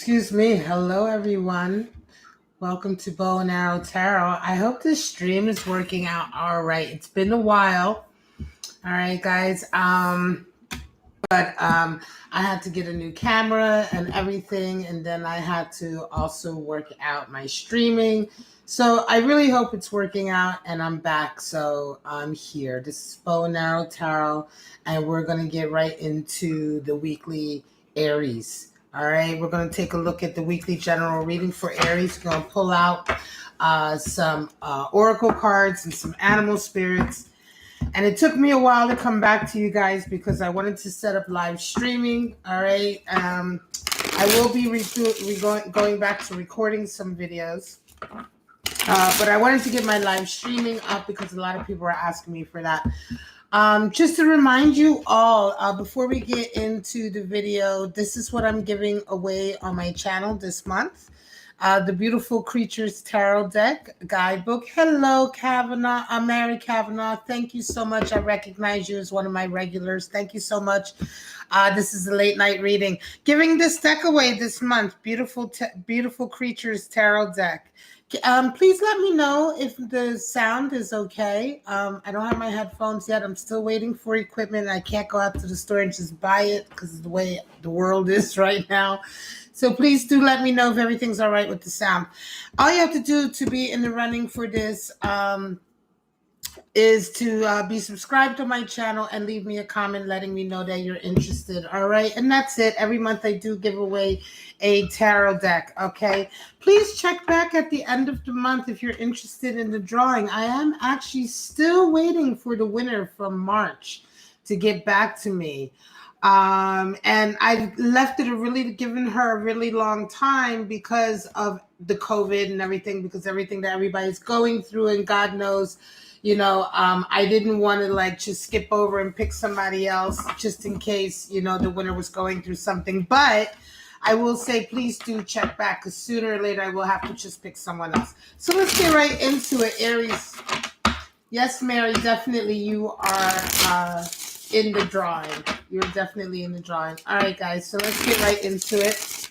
Excuse me. Hello, everyone. Welcome to Bow and Arrow Tarot. I hope this stream is working out all right. It's been a while. All right, guys. I had to get a new camera and everything, and then I had to also work out my streaming. So I really hope it's working out, and I'm back. So I'm here. This is Bow and Arrow Tarot, and we're going to get right into the weekly Aries. All right, we're going to take a look at the weekly general reading for Aries. We're going to pull out some oracle cards and some animal spirits. And it took me a while to come back to you guys because I wanted to set up live streaming. All right. I will be going back to recording some videos. But I wanted to get my live streaming up because a lot of people are asking me for that. Just to remind you all, before we get into the video, this is what I'm giving away on my channel this month. The Beautiful Creatures Tarot Deck Guidebook. Hello, Kavanaugh. I'm Mary Kavanaugh. Thank you so much. I recognize you as one of my regulars. Thank you so much. This is a late night reading. Giving this deck away this month. Beautiful Creatures Tarot Deck. Please let me know if the sound is okay. I don't have my headphones yet. I'm still waiting for equipment. I can't go out to the store and just buy it because of the way the world is right now. So please do let me know if everything's all right with the sound. All you have to do to be in the running for this is to be subscribed to my channel and leave me a comment letting me know that you're interested. All right. And that's it. Every month I do give away a tarot deck. Okay. Please check back at the end of the month if you're interested in the drawing. I am actually still waiting for the winner from March to get back to me. And I've left it given her a really long time because of the COVID and everything, because everything that everybody's going through, and God knows, I didn't want to just skip over and pick somebody else just in case, the winner was going through something. But I will say, please do check back because sooner or later I will have to just pick someone else. So let's get right into it, Aries. Yes, Mary, definitely you are in the drawing. You're definitely in the drawing. All right, guys, so let's get right into it.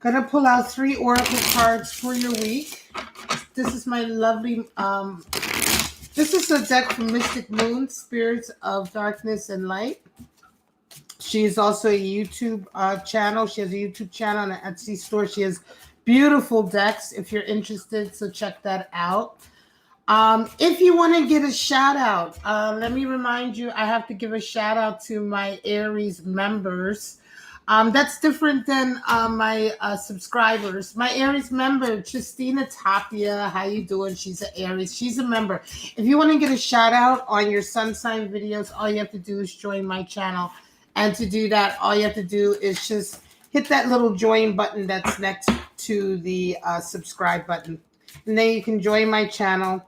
Gonna pull out 3 oracle cards for your week. This is my lovely, this is a deck from Mystic Moon, Spirits of Darkness and Light. She is also a YouTube channel. She has a YouTube channel and an Etsy store. She has beautiful decks if you're interested, so check that out. If you want to get a shout out, let me remind you, I have to give a shout out to my Aries members. That's different than my subscribers. My Aries member, Justina Tapia, how you doing? She's an Aries. She's a member. If you want to get a shout out on your sun sign videos, all you have to do is join my channel. And to do that, all you have to do is just hit that little join button that's next to the subscribe button. And then you can join my channel.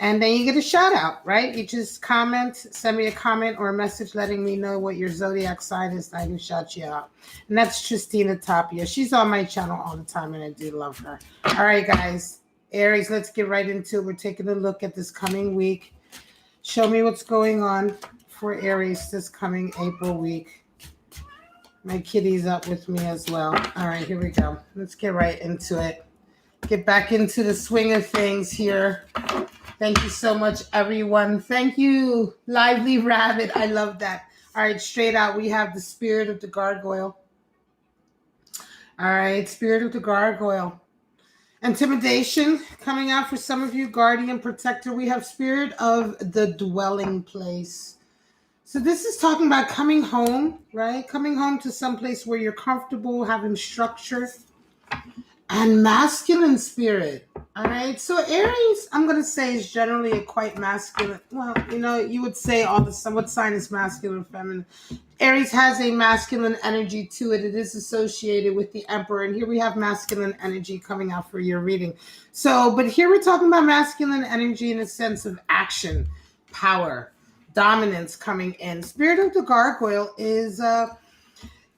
And then you get a shout out, right? You just comment, send me a comment or a message letting me know what your zodiac sign is, and I can shout you out. And that's Justina Tapia. She's on my channel all the time, and I do love her. All right, guys. Aries, let's get right into it. We're taking a look at this coming week. Show me what's going on for Aries this coming April week. My kitty's up with me as well. All right, here we go. Let's get right into it. Get back into the swing of things here. Thank you so much, everyone. Thank you, Lively Rabbit. I love that. All right, straight out, we have the Spirit of the Gargoyle. All right, Spirit of the Gargoyle. Intimidation coming out for some of you, Guardian, Protector. We have Spirit of the Dwelling Place. So this is talking about coming home, right? Coming home to some place where you're comfortable, having structure. And masculine spirit. All right. So Aries, I'm going to say, is generally a quite masculine. Well, you would say what sign is masculine or feminine? Aries has a masculine energy to it. It is associated with the Emperor. And here we have masculine energy coming out for your reading. So, but here we're talking about masculine energy in a sense of action, power, dominance coming in. Spirit of the Gargoyle is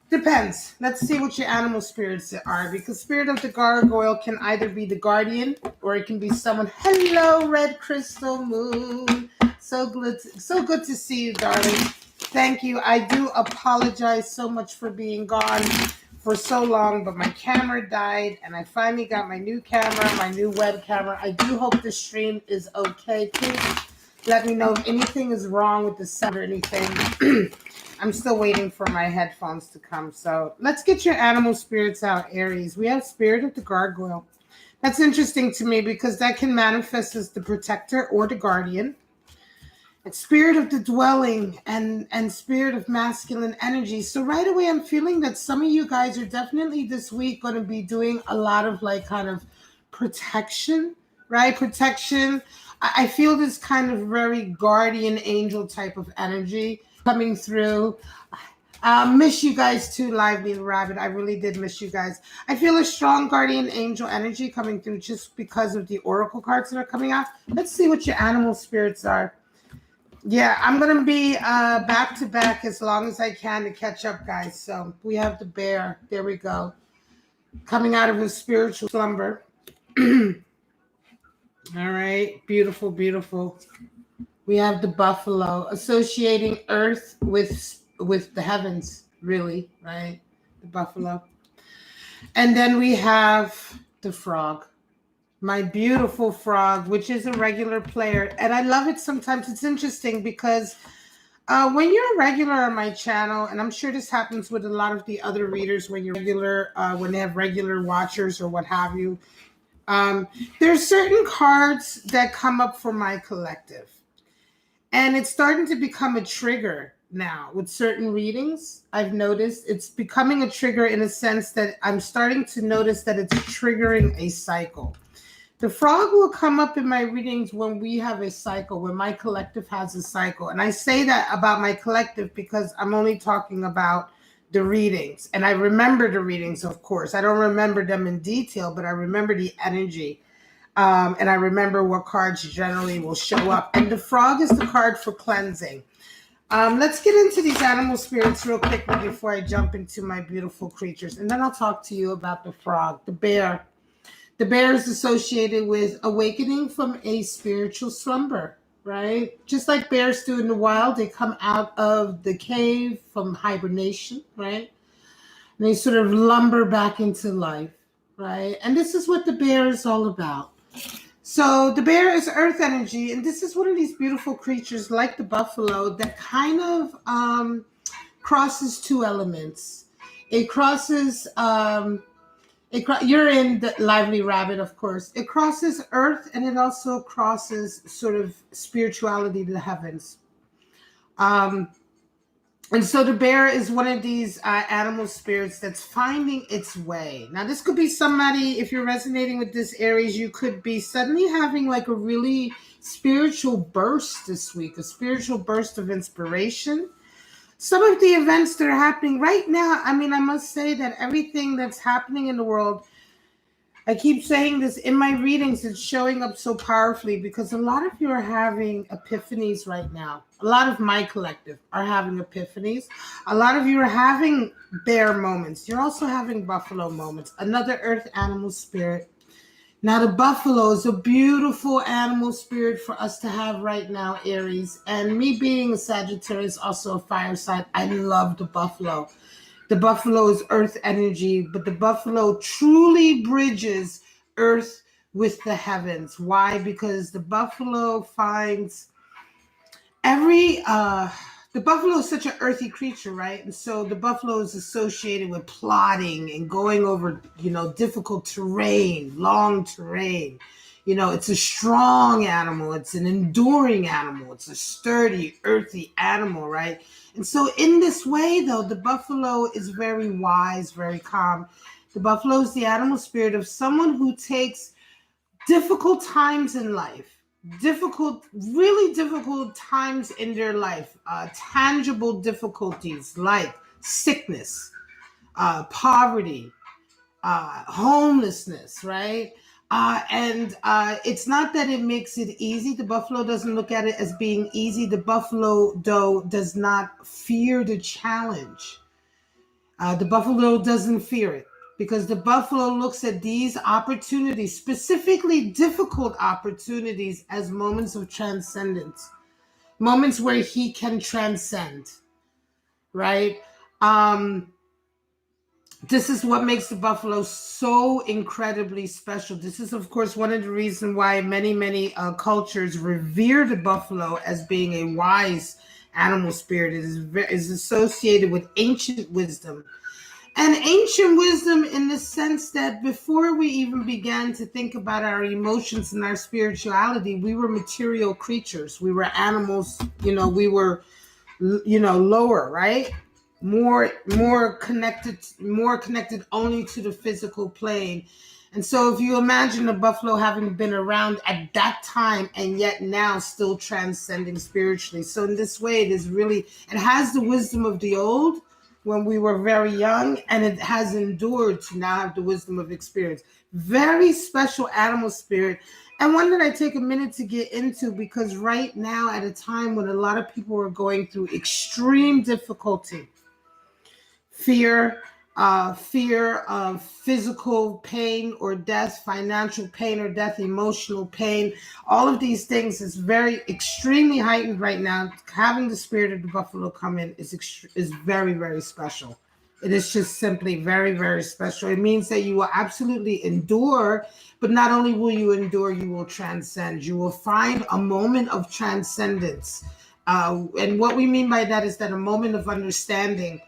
depends. Let's see what your animal spirits are, because Spirit of the Gargoyle can either be the guardian or it can be someone. Hello, Red Crystal Moon. So good to see you, darling. Thank you. I do apologize so much for being gone for so long, but my camera died, and I finally got my new camera, my new web camera. I do hope the stream is okay. Please let me know if anything is wrong with the sound or anything. I'm still waiting for my headphones to come. So let's get your animal spirits out, Aries. We have Spirit of the Gargoyle. That's interesting to me because that can manifest as the protector or the guardian. It's Spirit of the Dwelling and Spirit of masculine energy. So right away, I'm feeling that some of you guys are definitely this week going to be doing a lot of like kind of protection, right? Protection. I feel this kind of very guardian angel type of energy coming through. Miss you guys too, Lively Rabbit. I really did miss you guys. I feel a strong guardian angel energy coming through just because of the oracle cards that are coming out. Let's see what your animal spirits are. Yeah, I'm going to be back to back as long as I can to catch up, guys. So we have the bear. There we go. Coming out of his spiritual slumber. All right. Beautiful, beautiful. We have the buffalo associating earth with the heavens, really, right? The buffalo. And then we have the frog. My beautiful frog, which is a regular player. And I love it sometimes. It's interesting because when you're a regular on my channel, and I'm sure this happens with a lot of the other readers when you're regular, when they have regular watchers or what have you, there's certain cards that come up for my collective. And it's starting to become a trigger now with certain readings. I've noticed it's becoming a trigger in a sense that I'm starting to notice that it's triggering a cycle. The frog will come up in my readings when we have a cycle, when my collective has a cycle. And I say that about my collective because I'm only talking about the readings. And I remember the readings, of course. I don't remember them in detail, but I remember the energy. And I remember what cards generally will show up. And the frog is the card for cleansing. Let's get into these animal spirits real quickly before I jump into my beautiful creatures. And then I'll talk to you about the frog, the bear. The bear is associated with awakening from a spiritual slumber, right? Just like bears do in the wild, they come out of the cave from hibernation, right? And they sort of lumber back into life, right? And this is what the bear is all about. So the bear is earth energy, and this is one of these beautiful creatures like the buffalo that kind of crosses two elements. It crosses... you're in the Lively Rabbit, of course. It crosses earth and it also crosses sort of spirituality to the heavens. And so the bear is one of these animal spirits that's finding its way. Now, this could be somebody, if you're resonating with this Aries, you could be suddenly having like a really spiritual burst this week, a spiritual burst of inspiration. Some of the events that are happening right now, I mean, I must say that everything that's happening in the world, I keep saying this in my readings, it's showing up so powerfully because a lot of you are having epiphanies right now. A lot of my collective are having epiphanies. A lot of you are having bear moments. You're also having buffalo moments, another earth animal spirit. Now, the buffalo is a beautiful animal spirit for us to have right now, Aries. And me being a Sagittarius, also a fire sign, I love the buffalo. The buffalo is earth energy, but the buffalo truly bridges earth with the heavens. Why? Because the buffalo finds the buffalo is such an earthy creature, right? And so the buffalo is associated with plodding and going over, difficult terrain, long terrain. It's a strong animal. It's an enduring animal. It's a sturdy, earthy animal, right? And so in this way, though, the buffalo is very wise, very calm. The buffalo is the animal spirit of someone who takes difficult times in life, really difficult times in their life, tangible difficulties like sickness, poverty, homelessness, right? And it's not that it makes it easy. The buffalo doesn't look at it as being easy. The buffalo, though, does not fear the challenge. The buffalo doesn't fear it. Because the buffalo looks at these opportunities, specifically difficult opportunities, as moments of transcendence, moments where he can transcend, right? This is what makes the buffalo so incredibly special. This is, of course, one of the reasons why many cultures revere the buffalo as being a wise animal spirit. It is associated with ancient wisdom. And ancient wisdom in the sense that before we even began to think about our emotions and our spirituality, we were material creatures. We were animals, we were, lower, right? More connected only to the physical plane. And so if you imagine the buffalo having been around at that time and yet now still transcending spiritually. So in this way, it has the wisdom of the old when we were very young, and it has endured to now have the wisdom of experience. Very special animal spirit, and one that I take a minute to get into, because right now, at a time when a lot of people are going through extreme difficulty, fear of physical pain or death, financial pain or death, emotional pain, all of these things is very extremely heightened right now. Having the spirit of the buffalo come in is very, very special. It is just simply very, very special. It means that you will absolutely endure, but not only will you endure, you will transcend. You will find a moment of transcendence. And what we mean by that is that a moment of understanding.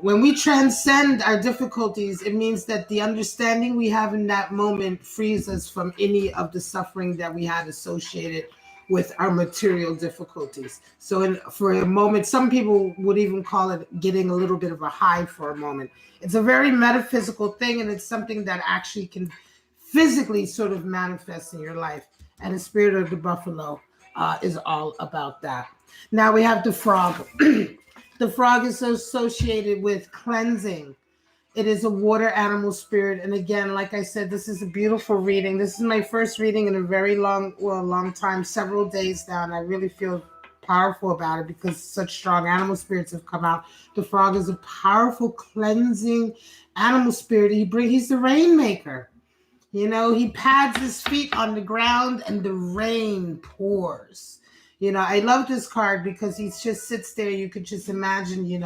When we transcend our difficulties, it means that the understanding we have in that moment frees us from any of the suffering that we had associated with our material difficulties. So for a moment, some people would even call it getting a little bit of a high for a moment. It's a very metaphysical thing, and it's something that actually can physically sort of manifest in your life. And the spirit of the buffalo is all about that. Now we have the frog. The frog is associated with cleansing. It is a water animal spirit. And again, like I said, this is a beautiful reading. This is my first reading in a very long time, several days now. And I really feel powerful about it because such strong animal spirits have come out. The frog is a powerful cleansing animal spirit. He's the rainmaker. He pads his feet on the ground and the rain pours. I love this card because he just sits there. You could just imagine, you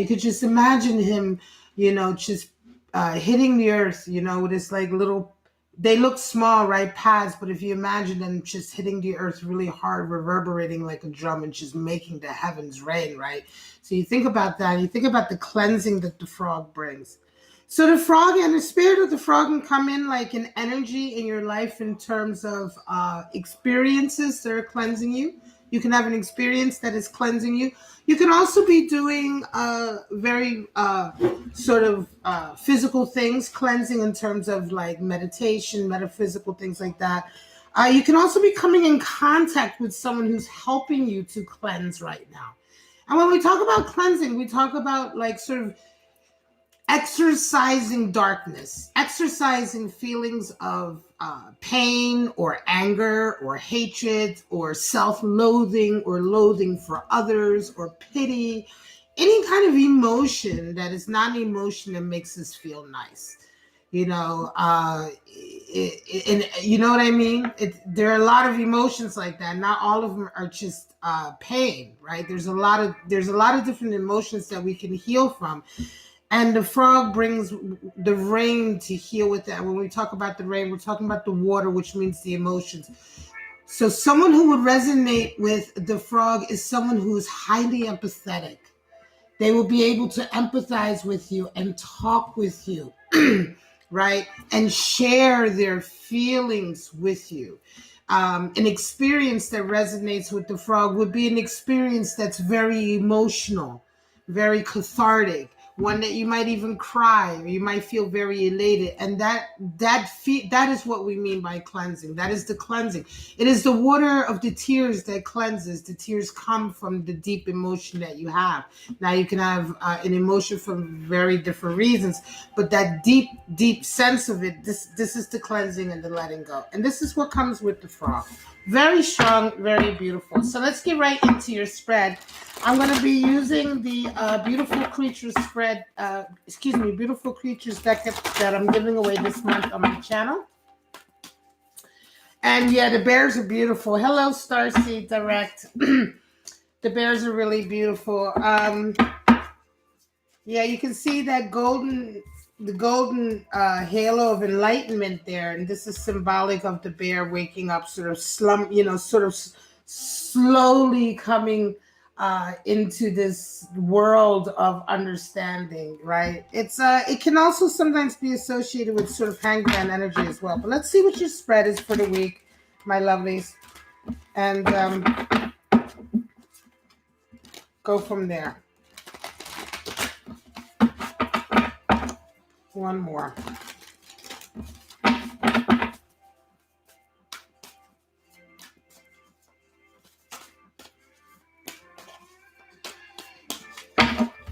could just imagine him, just hitting the earth, with this like little, they look small, right? Pads, but if you imagine them just hitting the earth really hard, reverberating like a drum and just making the heavens rain, right? So you think about that. You think about the cleansing that the frog brings. So the frog and the spirit of the frog can come in like an energy in your life in terms of experiences that are cleansing you. You can have an experience that is cleansing you. You can also be doing very sort of physical things, cleansing in terms of like meditation, metaphysical things like that. You can also be coming in contact with someone who's helping you to cleanse right now. And when we talk about cleansing, we talk about like sort of exercising darkness, exercising feelings of pain or anger or hatred or self-loathing or loathing for others or pity, any kind of emotion that is not an emotion that makes us feel nice. And you know what I mean? There are a lot of emotions like that. Not all of them are just pain, right? There's a lot of different emotions that we can heal from. And the frog brings the rain to heal with that. When we talk about the rain, we're talking about the water, which means the emotions. So someone who would resonate with the frog is someone who is highly empathetic. They will be able to empathize with you and talk with you, right? And share their feelings with you. An experience that resonates with the frog would be an experience that's very emotional, very cathartic, one that you might even cry or you might feel very elated. And that is what we mean by cleansing. That is the cleansing. It is the water of the tears that cleanses. The tears come from the deep emotion that you have. Now you can have an emotion for very different reasons, but that deep sense of it, this is the cleansing and the letting go. And this is what comes with the frog. Very strong, very beautiful. So let's get right into your spread. I'm going to be using the Beautiful Creatures spread, Beautiful Creatures deck that I'm giving away this month on my channel. And yeah, the bears are beautiful. Hello, Starseed Direct. The bears are really beautiful. Yeah, you can see that the golden halo of enlightenment there, and this is symbolic of the bear waking up, sort of slump, sort of slowly coming into this world of understanding. Right? It can also sometimes be associated with sort of hangman energy as well. But let's see what your spread is for the week, my lovelies, and go from there. One more.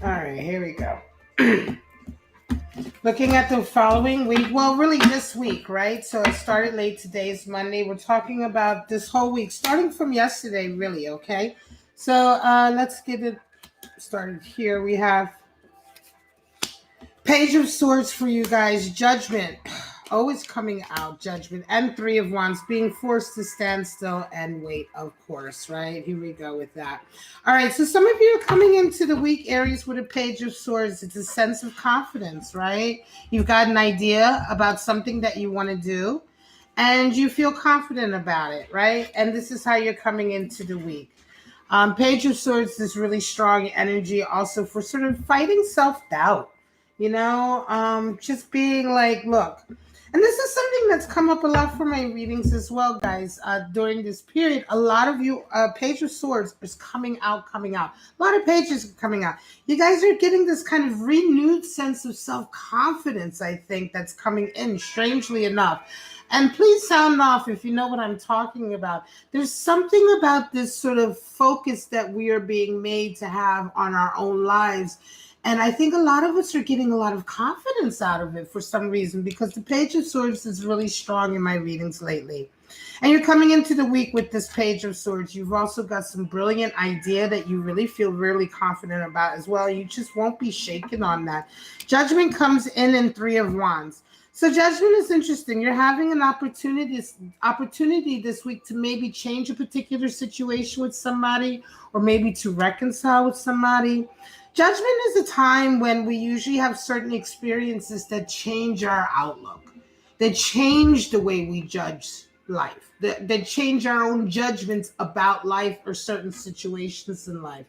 All right, here we go. Looking at the following week, well, really this week, right? So it started late. Today is Monday. We're talking about this whole week, starting from yesterday, really, okay? So let's get it started here. We have Page of Swords for you guys, Judgment. Always coming out, Judgment, and Three of Wands, being forced to stand still and wait, of course, right? Here we go with that. All right, so some of you are coming into the week, Aries, with a Page of Swords. It's a sense of confidence, right? You've got an idea about something that you want to do, and you feel confident about it, right? And this is how you're coming into the week. Page of Swords is really strong energy also for sort of fighting self-doubt, just being like, look, and this is something that's come up a lot for my readings as well, guys. During this period, a lot of you, Page of Swords is coming out. A lot of pages are coming out. You guys are getting this kind of renewed sense of self-confidence, I think, that's coming in, strangely enough. And please sound off if you know what I'm talking about. There's something about this sort of focus that we are being made to have on our own lives. And I think a lot of us are getting a lot of confidence out of it for some reason, because the Page of Swords is really strong in my readings lately. And you're coming into the week with this Page of Swords. You've also got some brilliant idea that you really feel really confident about as well. You just won't be shaken on that. Judgment comes in Three of Wands. So Judgment is interesting. You're having an opportunity this week to maybe change a particular situation with somebody, or maybe to reconcile with somebody. Judgment is a time when we usually have certain experiences that change our outlook, that change the way we judge life, that change our own judgments about life or certain situations in life.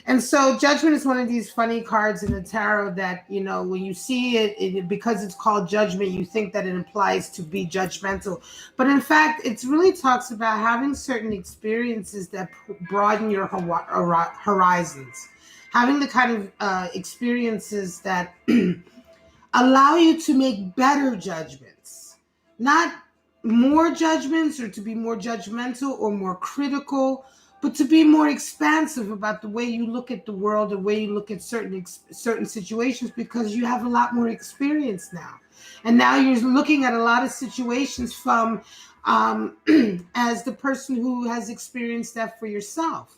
And so Judgment is one of these funny cards in the tarot that, when you see it, because it's called Judgment, you think that it implies to be judgmental. But in fact, it really talks about having certain experiences that broaden your horizons. Having the kind of experiences that allow you to make better judgments, not more judgments or to be more judgmental or more critical, but to be more expansive about the way you look at the world, the way you look at certain situations, because you have a lot more experience now. And now you're looking at a lot of situations from as the person who has experienced that for yourself.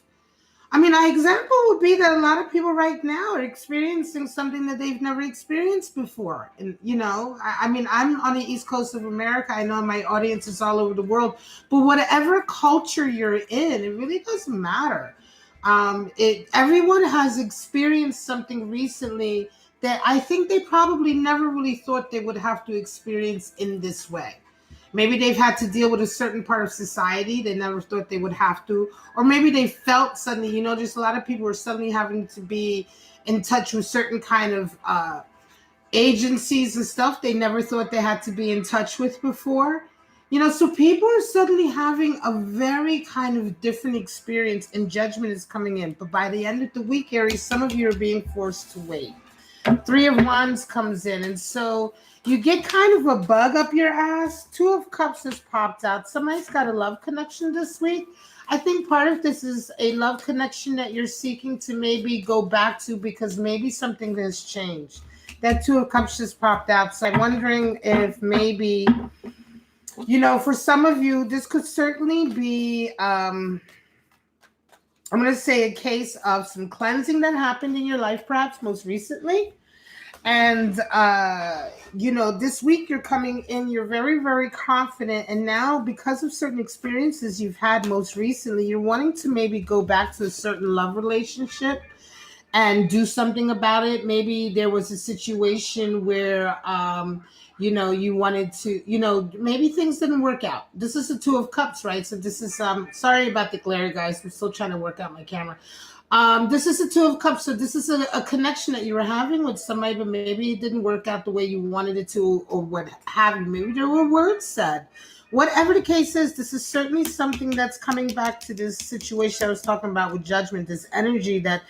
I mean, an example would be that a lot of people right now are experiencing something that they've never experienced before. And, I'm on the East Coast of America. I know my audience is all over the world. But whatever culture you're in, it really doesn't matter. Everyone has experienced something recently that I think they probably never really thought they would have to experience in this way. Maybe they've had to deal with a certain part of society they never thought they would have to. Or maybe they felt suddenly, just a lot of people are suddenly having to be in touch with certain kind of agencies and stuff they never thought they had to be in touch with before. So people are suddenly having a very kind of different experience, and Judgment is coming in. But by the end of the week, Aries, some of you are being forced to wait. Three of Wands comes in, and so you get kind of a bug up your ass. Two of Cups has popped out. Somebody's got a love connection this week. I think part of this is a love connection that you're seeking to maybe go back to, because maybe something has changed. That Two of Cups just popped out. So I'm wondering if maybe, for some of you, this could certainly be, I'm going to say, a case of some cleansing that happened in your life, perhaps most recently. And, this week you're coming in, you're very, very confident. And now, because of certain experiences you've had most recently, you're wanting to maybe go back to a certain love relationship. and do something about it. Maybe there was a situation where, you wanted to, maybe things didn't work out. This is the Two of Cups, right? So this is, sorry about the glare, guys. I'm still trying to work out my camera. This is the Two of Cups. So this is a connection that you were having with somebody, but maybe it didn't work out the way you wanted it to, or what have you. Maybe there were words said. Whatever the case is, this is certainly something that's coming back to this situation I was talking about with Judgment, this energy that,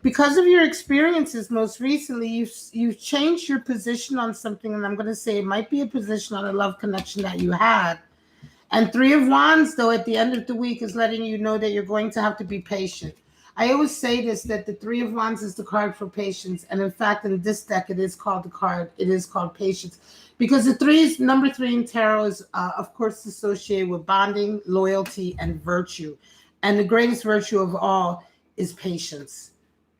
because of your experiences most recently, you've changed your position on something, and I'm going to say it might be a position on a love connection that you had. And Three of Wands, though, at the end of the week is letting you know that you're going to have to be patient. I always say this, that the Three of Wands is the card for patience. And in fact, in this deck, it is called patience. Because number three in tarot is, of course, associated with bonding, loyalty, and virtue. And the greatest virtue of all is patience.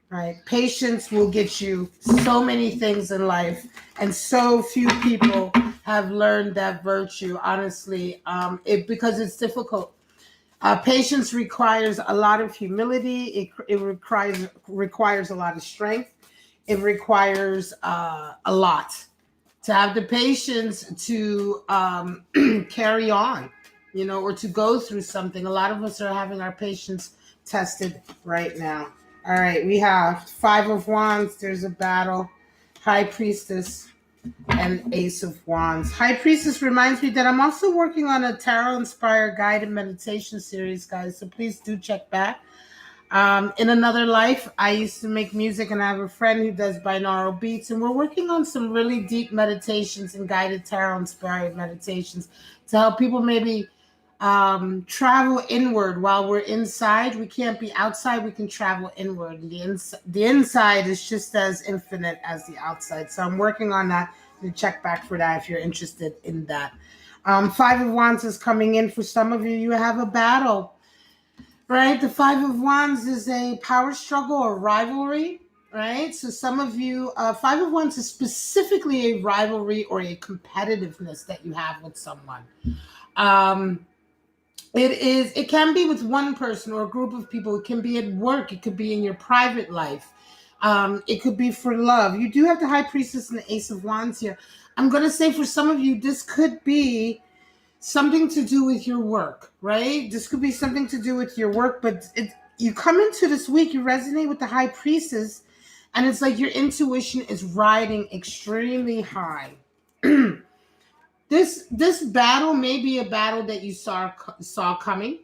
Right? Patience will get you so many things in life, and so few people have learned that virtue, honestly, because it's difficult. Patience requires a lot of humility. It requires a lot of strength. It requires a lot to have the patience to carry on, or to go through something. A lot of us are having our patience tested right now. All right, we have Five of Wands. There's a battle. High Priestess and Ace of Wands. High Priestess reminds me that I'm also working on a tarot-inspired guided meditation series, guys. So please do check back. In another life, I used to make music, and I have a friend who does binaural beats, and we're working on some really deep meditations and guided tarot-inspired meditations to help people maybe travel inward while we're inside. We can't be outside. We can travel inward. The inside is just as infinite as the outside. So I'm working on that. You check back for that if you're interested in that. Five of Wands is coming in. For some of you, you have a battle, right? The Five of Wands is a power struggle or rivalry, right? So some of you, Five of Wands is specifically a rivalry or a competitiveness that you have with someone. It can be with one person or a group of people. It can be at work. It could be in your private life. It could be for love. You do have the High Priestess and the Ace of Wands here. I'm going to say for some of you, this could be something to do with your work, right? This could be something to do with your work, but you come into this week, you resonate with the High Priestess, and it's like your intuition is riding extremely high. This battle may be a battle that you saw coming.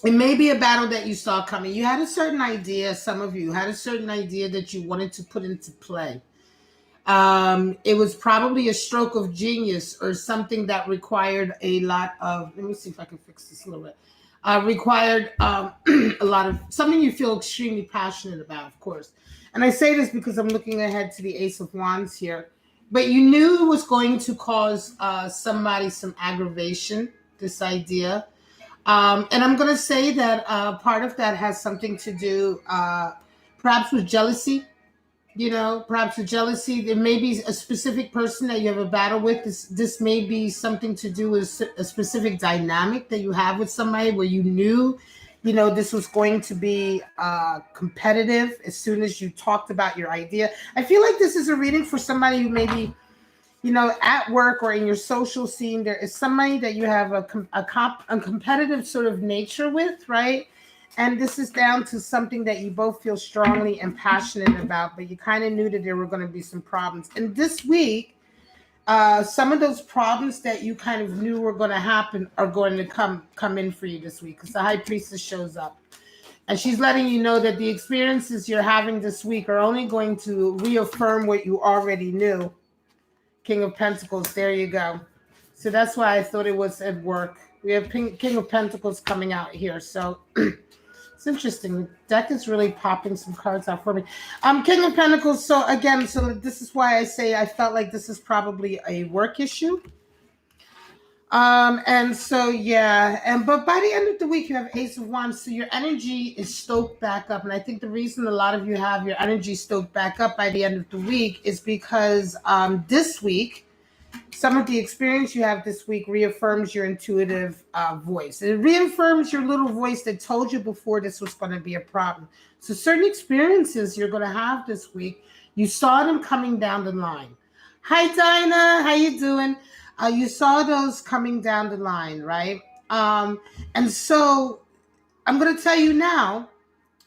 It may be a battle that you saw coming. You had a certain idea, some of you had a certain idea that you wanted to put into play. It was probably a stroke of genius or something that required a lot of, let me see if I can fix this a little bit. Required a lot of, something you feel extremely passionate about, of course. And I say this because I'm looking ahead to the Ace of Wands here. But you knew it was going to cause somebody some aggravation, this idea. And I'm going to say that part of that has something to do perhaps with jealousy. Perhaps with jealousy. There may be a specific person that you have a battle with. This may be something to do with a specific dynamic that you have with somebody where you knew, this was going to be competitive as soon as you talked about your idea. I feel like this is a reading for somebody who maybe, at work or in your social scene, there is somebody that you have a competitive sort of nature with, right? And this is down to something that you both feel strongly and passionate about, but you kind of knew that there were going to be some problems. And this week, some of those problems that you kind of knew were going to happen are going to come in for you this week, because the High Priestess shows up. And she's letting you know that the experiences you're having this week are only going to reaffirm what you already knew. King of Pentacles, there you go. So that's why I thought it was at work. We have King of Pentacles coming out here. So it's interesting. The deck is really popping some cards out for me. King of Pentacles. So again, this is why I say I felt like this is probably a work issue. And so, yeah. But by the end of the week, you have Ace of Wands. So your energy is stoked back up. And I think the reason a lot of you have your energy stoked back up by the end of the week is because this week, Some of the experience you have this week reaffirms your intuitive voice. It reaffirms your little voice that told you before this was going to be a problem. So certain experiences you're going to have this week, you saw them coming down the line. Hi, Dinah. How you doing? You saw those coming down the line, right? And so I'm going to tell you now,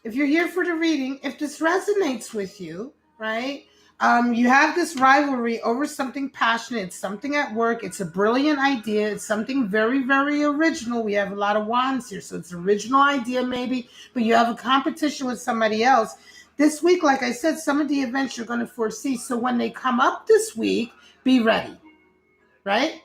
if you're here for the reading, if this resonates with you, right? You have this rivalry over something passionate. It's something at work. It's a brilliant idea. It's something very, very original. We have a lot of wands here, so it's an original idea maybe, but you have a competition with somebody else. This week, like I said, some of the events you're going to foresee. So when they come up this week, be ready, right?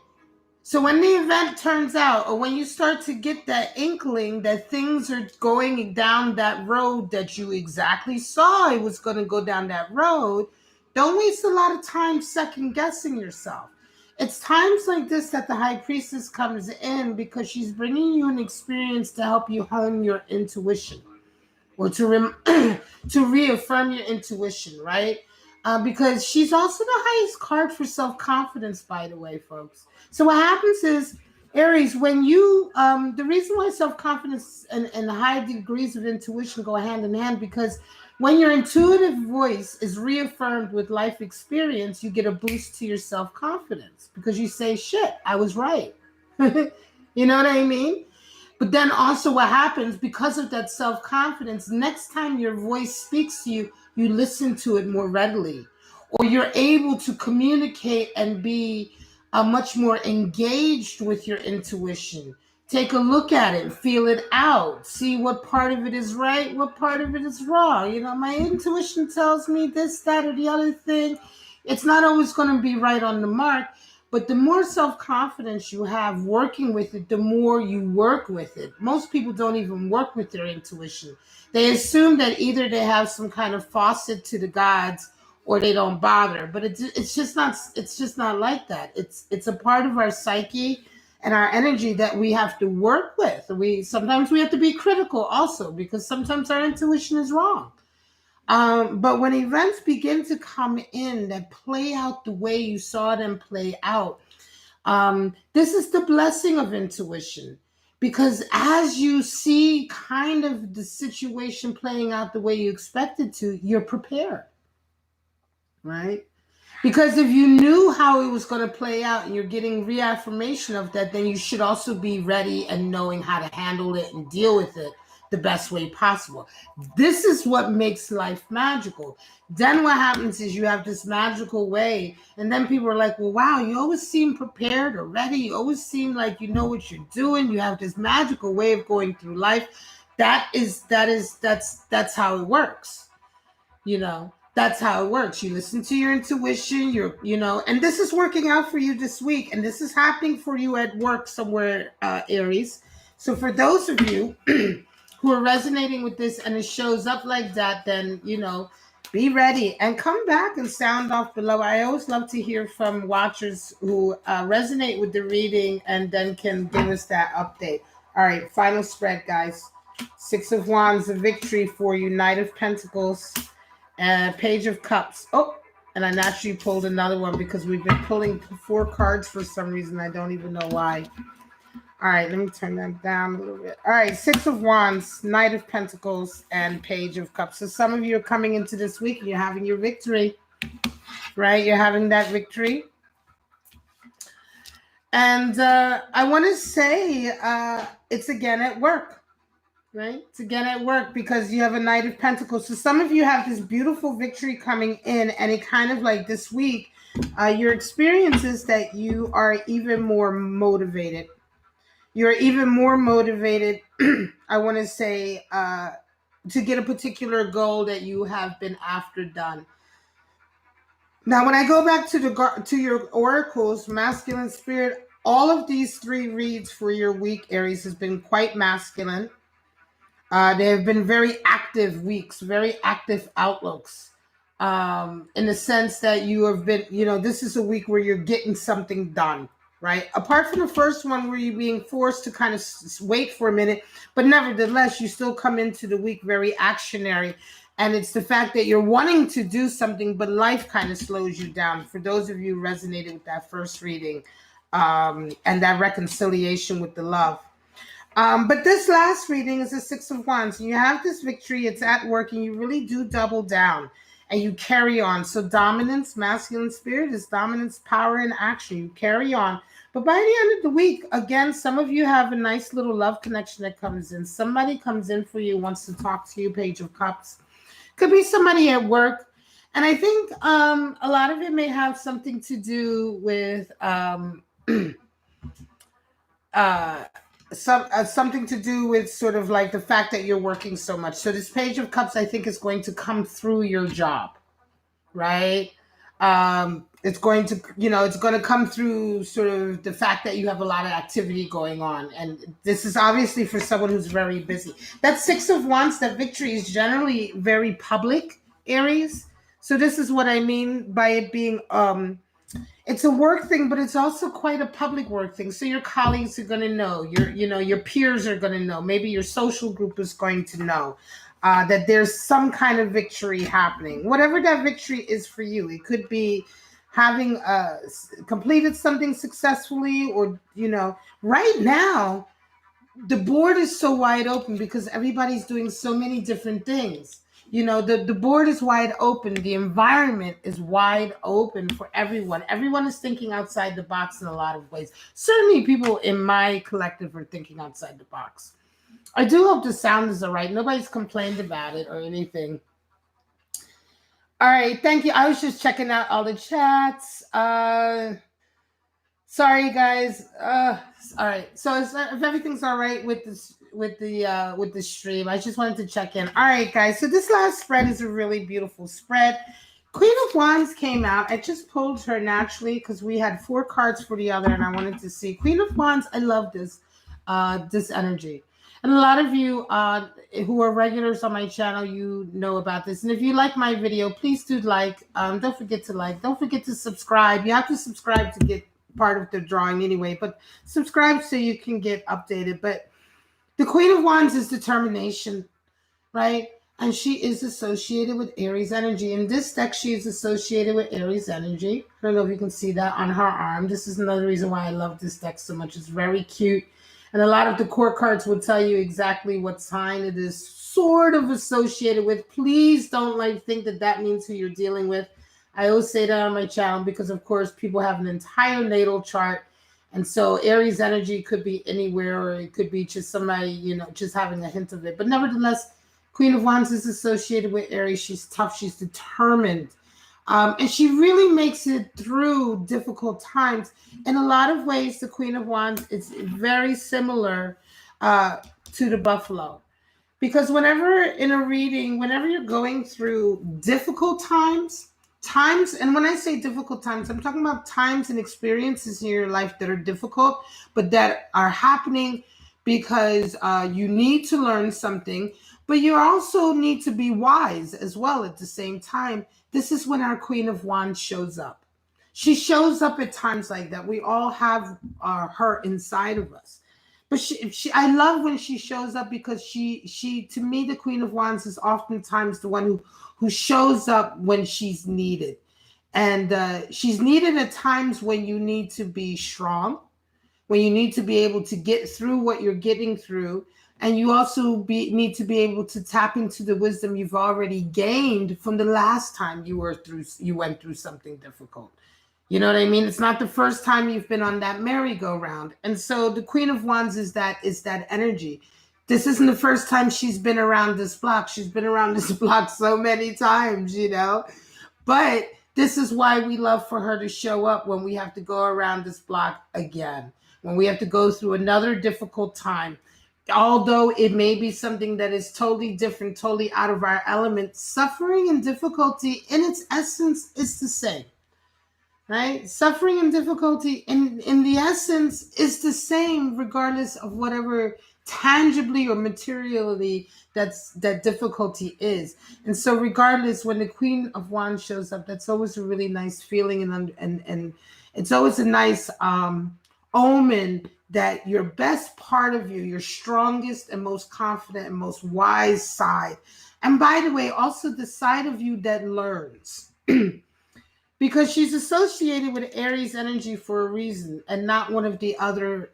So when the event turns out, or when you start to get that inkling that things are going down that road that you exactly saw it was going to go down that road, don't waste a lot of time second guessing yourself. It's times like this that the High Priestess comes in because she's bringing you an experience to help you hone your intuition, or to reaffirm your intuition, right? Because she's also the highest card for self-confidence, by the way, folks. So what happens is, Aries, when you, the reason why self-confidence and high degrees of intuition go hand in hand, because when your intuitive voice is reaffirmed with life experience, you get a boost to your self-confidence because you say, shit, I was right. You know what I mean? But then also what happens, because of that self-confidence, next time your voice speaks to you, you listen to it more readily, or you're able to communicate and be much more engaged with your intuition. Take a look at it, feel it out, see what part of it is right, what part of it is wrong. You know, my intuition tells me this, that, or the other thing. It's not always going to be right on the mark. But the more self-confidence you have working with it, the more you work with it. Most people don't even work with their intuition. They assume that either they have some kind of faucet to the gods or they don't bother. But it's just not like that. It's a part of our psyche and our energy that we have to work with. Sometimes we have to be critical also, because sometimes our intuition is wrong. But when events begin to come in that play out the way you saw them play out, this is the blessing of intuition. Because as you see kind of the situation playing out the way you expected to, you're prepared, right? Because if you knew how it was going to play out and you're getting reaffirmation of that, then you should also be ready and knowing how to handle it and deal with it the best way possible. This is what makes life magical. Then what happens is you have this magical way, and then people are like, well, wow, you always seem prepared or ready. You always seem like you know what you're doing. You have this magical way of going through life. That's how it works. You know, that's how it works. You listen to your intuition, and this is working out for you this week, and this is happening for you at work somewhere, Aries. So for those of you who are resonating with this and it shows up like that, then, be ready and come back and sound off below. I always love to hear from watchers who resonate with the reading and then can give us that update. All right, final spread, guys. Six of Wands, a victory for you. Knight of Pentacles, Page of Cups. Oh, and I naturally pulled another one because we've been pulling 4 cards for some reason. I don't even know why. All right, let me turn that down a little bit. All right, Six of Wands, Knight of Pentacles, and Page of Cups. So some of you are coming into this week and you're having your victory, right? You're having that victory. And I want to say it's again at work, right? It's again at work because you have a Knight of Pentacles. So some of you have this beautiful victory coming in, and it kind of like this week, your experience is that you are even more motivated. You're even more motivated, I want to say, to get a particular goal that you have been after done. Now, when I go back to your oracles, masculine spirit, all of these 3 reads for your week, Aries, has been quite masculine. They have been very active weeks, very active outlooks, in the sense that you have been, this is a week where you're getting something done. right? Apart from the first one where you're being forced to kind of wait for a minute, but nevertheless, you still come into the week very actionary. And it's the fact that you're wanting to do something, but life kind of slows you down. For those of you who resonated with that first reading, and that reconciliation with the love. But this last reading is the Six of Wands. And you have this victory, it's at work, and you really do double down and you carry on. So dominance, masculine spirit is dominance, power, and action. You carry on. But by the end of the week, again, some of you have a nice little love connection that comes in. Somebody comes in for you, wants to talk to you, Page of Cups. Could be somebody at work. And I think a lot of it may have something to do with something to do with sort of like the fact that you're working so much. So this Page of Cups, I think, is going to come through your job, right? It's going to, it's going to come through sort of the fact that you have a lot of activity going on. And this is obviously for someone who's very busy. That Six of Wands, that victory is generally very public, Aries. So this is what I mean by it being, it's a work thing, but it's also quite a public work thing. So your colleagues are going to know, your peers are going to know, maybe your social group is going to know that there's some kind of victory happening. Whatever that victory is for you, it could be having completed something successfully, or right now the board is so wide open because everybody's doing so many different things. The board is wide open. The environment is wide open for everyone. Everyone is thinking outside the box in a lot of ways. Certainly people in my collective are thinking outside the box. I do hope the sound is all right. Nobody's complained about it or anything. All right, thank you. I was just checking out all the chats. Sorry, guys. All right. So if everything's all right with this, with the stream, I just wanted to check in. All right, guys. So this last spread is a really beautiful spread. Queen of Wands came out. I just pulled her naturally because we had 4 cards for the other, and I wanted to see Queen of Wands. I love this energy. And a lot of you who are regulars on my channel, you know about this. And if you like my video, please do like. Don't forget to like. Don't forget to subscribe. You have to subscribe to get part of the drawing anyway, but subscribe so you can get updated. But the Queen of Wands is determination, right? And she is associated with Aries energy. In this deck, she is associated with Aries energy. I don't know if you can see that on her arm. This is another reason why I love this deck so much. It's very cute. And a lot of the core cards will tell you exactly what sign it is sort of associated with. Please don't think that means who you're dealing with. I always say that on my channel because, of course, people have an entire natal chart. And so Aries energy could be anywhere, or it could be just somebody, just having a hint of it. But nevertheless, Queen of Wands is associated with Aries. She's tough. She's determined. And she really makes it through difficult times. In a lot of ways, the Queen of Wands is very similar to the Buffalo. Because whenever in a reading, whenever you're going through difficult times, and when I say difficult times, I'm talking about times and experiences in your life that are difficult, but that are happening because you need to learn something, but you also need to be wise as well at the same time. This is when our Queen of Wands shows up. She shows up at times like that. We all have her inside of us. But I love when she shows up because she to me, the Queen of Wands is oftentimes the one who shows up when she's needed. And she's needed at times when you need to be strong, when you need to be able to get through what you're getting through. And you also need to be able to tap into the wisdom you've already gained from the last time you went through something difficult. You know what I mean? It's not the first time you've been on that merry-go-round. And so the Queen of Wands is that energy. This isn't the first time she's been around this block. She's been around this block so many times, But this is why we love for her to show up when we have to go around this block again, when we have to go through another difficult time. Although it may be something that is totally different, totally out of our element, suffering and difficulty in its essence is the same. Right? Suffering and difficulty in the essence is the same regardless of whatever tangibly or materially that difficulty is. And so regardless, when the Queen of Wands shows up, that's always a really nice feeling, and it's always a nice omen that your best part of you, your strongest and most confident and most wise side, and by the way, also the side of you that learns, because she's associated with Aries energy for a reason and not one of the other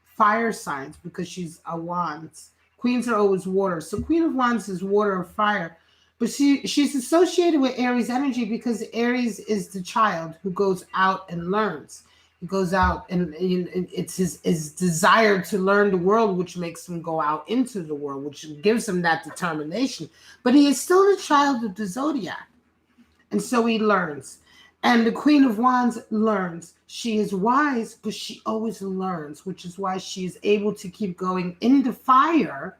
fire signs, because she's a wands. Queens are always water. So Queen of Wands is water or fire. But she's associated with Aries energy because Aries is the child who goes out and learns. He goes out and it's his desire to learn the world, which makes him go out into the world, which gives him that determination. But he is still the child of the zodiac. And so he learns. And the Queen of Wands learns. She is wise, but she always learns, which is why she is able to keep going in the fire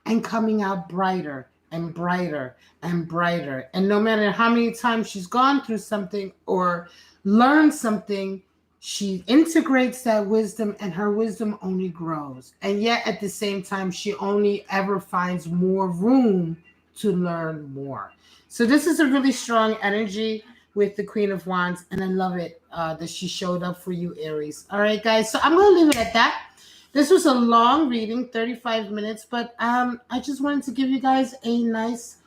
and coming out brighter and brighter and brighter. And no matter how many times she's gone through something or learned something, she integrates that wisdom, and her wisdom only grows. And yet at the same time, she only ever finds more room to learn more. So this is a really strong energy with the Queen of Wands, and I love it that she showed up for you, Aries. All right, guys. So I'm going to leave it at that. This was a long reading, 35 minutes, but I just wanted to give you guys a nice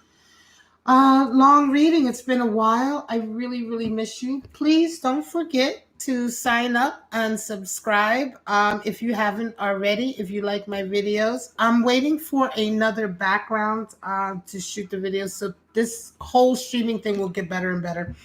long reading. It's been a while. I really, really miss you. Please don't forget to sign up and subscribe if you haven't already, if you like my videos. I'm waiting for another background to shoot the videos, so this whole streaming thing will get better and better.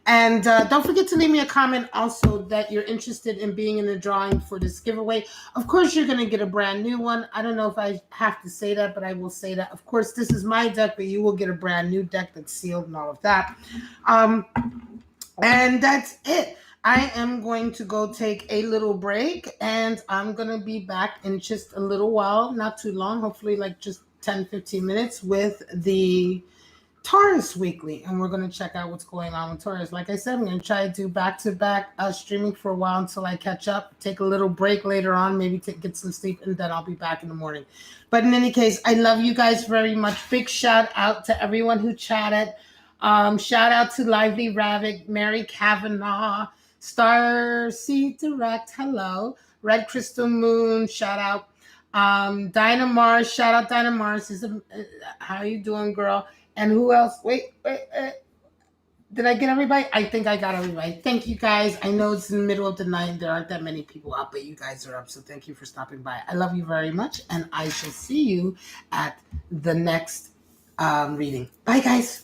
And don't forget to leave me a comment also that you're interested in being in the drawing for this giveaway. Of course, you're going to get a brand new one. I don't know if I have to say that, but I will say that. Of course, this is my deck, but you will get a brand new deck that's sealed and all of that. And that's it. I am going to go take a little break, and I'm going to be back in just a little while, not too long, hopefully like just 10, 15 minutes with the Taurus Weekly, and we're going to check out what's going on with Taurus. Like I said, I'm going to try to do back-to-back streaming for a while until I catch up, take a little break later on, maybe get some sleep, and then I'll be back in the morning. But in any case, I love you guys very much. Big shout out to everyone who chatted. Shout out to Lively Ravic, Mary Kavanaugh, Starseed Direct, hello, Red Crystal Moon, shout out. Dinah Mars, shout out Dinah Mars. How you doing, girl? And who else? Wait. Did I get everybody? I think I got everybody. Thank you, guys. I know it's in the middle of the night. There aren't that many people up, but you guys are up. So thank you for stopping by. I love you very much. And I shall see you at the next reading. Bye, guys.